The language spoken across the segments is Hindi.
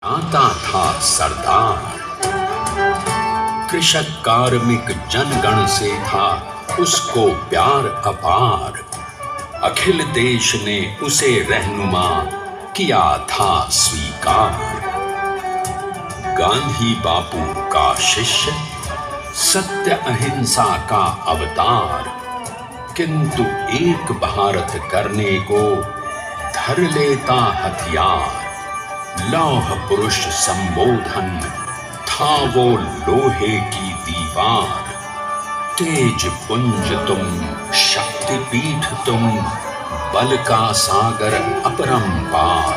आता था सरदार, कृषक कार्मिक जनगण से था उसको प्यार अपार। अखिल देश ने उसे रहनुमा किया था स्वीकार। गांधी बापू का शिष्य, सत्य अहिंसा का अवतार, किंतु एक भारत करने को धर लेता हथियार। लौह पुरुष संबोधन था वो लोहे की दीवार। तेज पुंज तुम, शक्ति पीठ तुम, बल का सागर अपरंपार।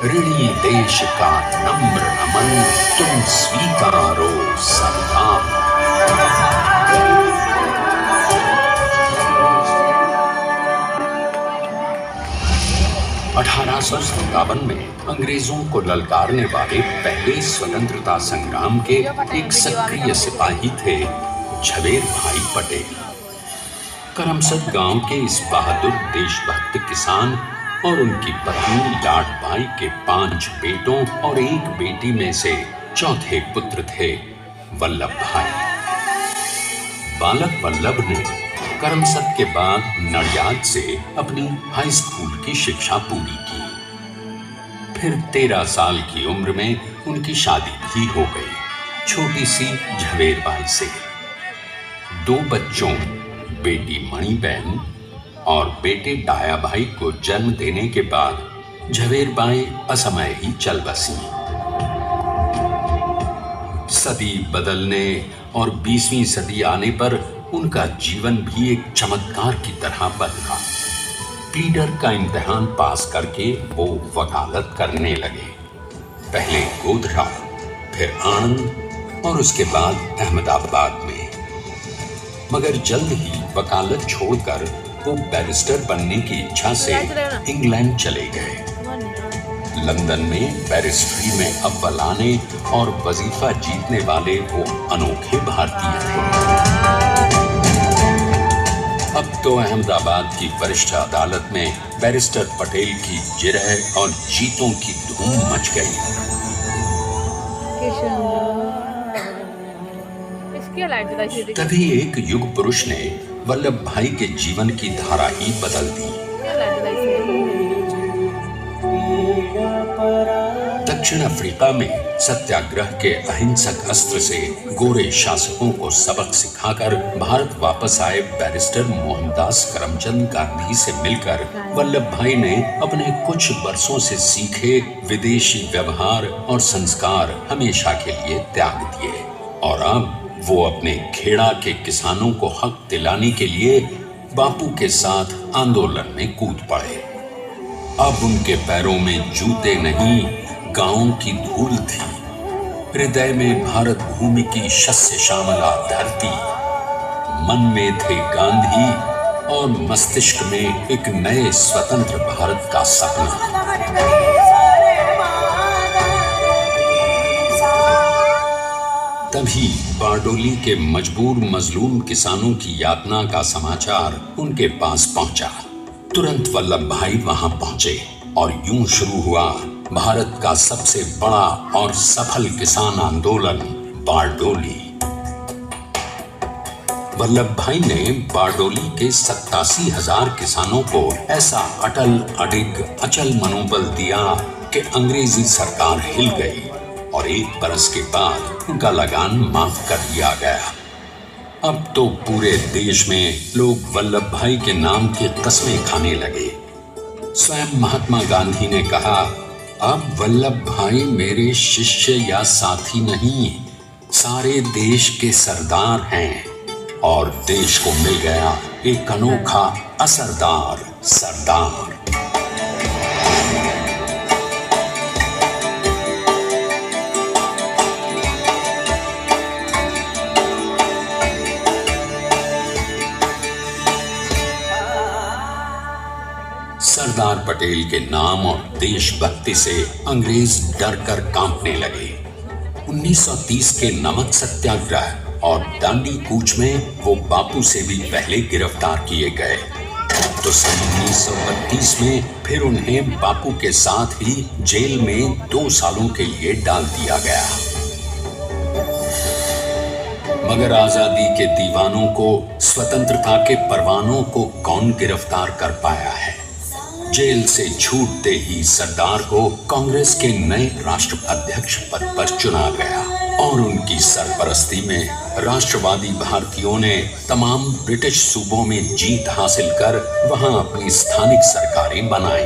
ऋणी देश का नम्र नमन तुम स्वीकारो सरदार। 1857 में अंग्रेजों को ललकारने वाले पहले स्वतंत्रता संग्राम के एक सक्रिय सिपाही थे झवेर भाई पटेल। करमसद गांव के इस बहादुर देशभक्त किसान और उनकी पत्नी लाडबाई के 5 बेटों और 1 बेटी में से चौथे पुत्र थे वल्लभ भाई। बालक वल्लभ ने करमसद के बाद नडियाद से अपनी हाई स्कूल की शिक्षा पूरी की। फिर 13 साल की उम्र में उनकी शादी भी हो गई छोटी सी झवेरबाई से। 2 बच्चों, बेटी मणिबेन और बेटे डाया भाई को जन्म देने के बाद झवेरबाई असमय ही चल बसी। सदी बदलने और 20वीं सदी आने पर उनका जीवन भी एक चमत्कार की तरह बदला। प्लीडर का इम्तिहान पास करके वो वकालत करने लगे। पहले गोधरा, फिर आणंद और उसके बाद अहमदाबाद में। मगर जल्द ही वकालत छोड़कर वो बैरिस्टर बनने की इच्छा से इंग्लैंड चले गए। लंदन में बैरिस्ट्री में अव्वल आने और वजीफा जीतने वाले वो अनोखे भारतीय थे। अब तो अहमदाबाद की वरिष्ठ अदालत में बैरिस्टर पटेल की जिरह और जीतों की धूम मच गई। तभी एक युग पुरुष ने वल्लभ भाई के जीवन की धारा ही बदल दी। दक्षिण अफ्रीका में सत्याग्रह के अहिंसक अस्त्र से गोरे शासकों को सबक सिखाकर भारत वापस आए बैरिस्टर मोहनदास करमचंद गांधी से मिलकर वल्लभ भाई ने अपने कुछ वर्षों से सीखे विदेशी व्यवहार और संस्कार हमेशा के लिए त्याग दिए और अब वो अपने खेड़ा के किसानों को हक दिलाने के लिए बापू के साथ आंदोलन में कूद पड़े। अब उनके पैरों में जूते नहीं, गांवों की धूल थी। हृदय में भारत भूमि की शस्य श्यामला धरती। मन में थे गांधी और मस्तिष्क में एक नए स्वतंत्र भारत का सपना। तभी बारडोली के मजबूर मजलूम किसानों की यातना का समाचार उनके पास पहुंचा। तुरंत वल्लभ भाई वहां पहुंचे और यूं शुरू हुआ भारत का सबसे बड़ा और सफल किसान आंदोलन बारडोली। वल्लभ भाई ने बारडोली के 87,000 किसानों को ऐसा अटल अडिग अचल मनोबल दिया कि अंग्रेजी सरकार हिल गई और 1 बरस के बाद उनका लगान माफ कर दिया गया। अब तो पूरे देश में लोग वल्लभ भाई के नाम की कस्में खाने लगे। स्वयं महात्मा गांधी ने कहा, अब वल्लभ भाई मेरे शिष्य या साथी नहीं, सारे देश के सरदार हैं और देश को मिल गया एक अनोखा असरदार सरदार। सरदार पटेल के नाम और देशभक्ति से अंग्रेज डर कर कांपने लगे। 1930 के नमक सत्याग्रह और दांडी कूच में वो बापू से भी पहले गिरफ्तार किए गए। तो सन 1932 में फिर उन्हें बापू के साथ ही जेल में 2 सालों के लिए डाल दिया गया। मगर आजादी के दीवानों को, स्वतंत्रता के परवानों को कौन गिरफ्तार कर पाया है? जेल से छूटते ही सरदार को कांग्रेस के नए राष्ट्राध्यक्ष पद पर चुना गया और उनकी सरपरस्ती में राष्ट्रवादी भारतीयों ने तमाम ब्रिटिश सूबों में जीत हासिल कर वहां अपनी स्थानिक सरकारें बनाई।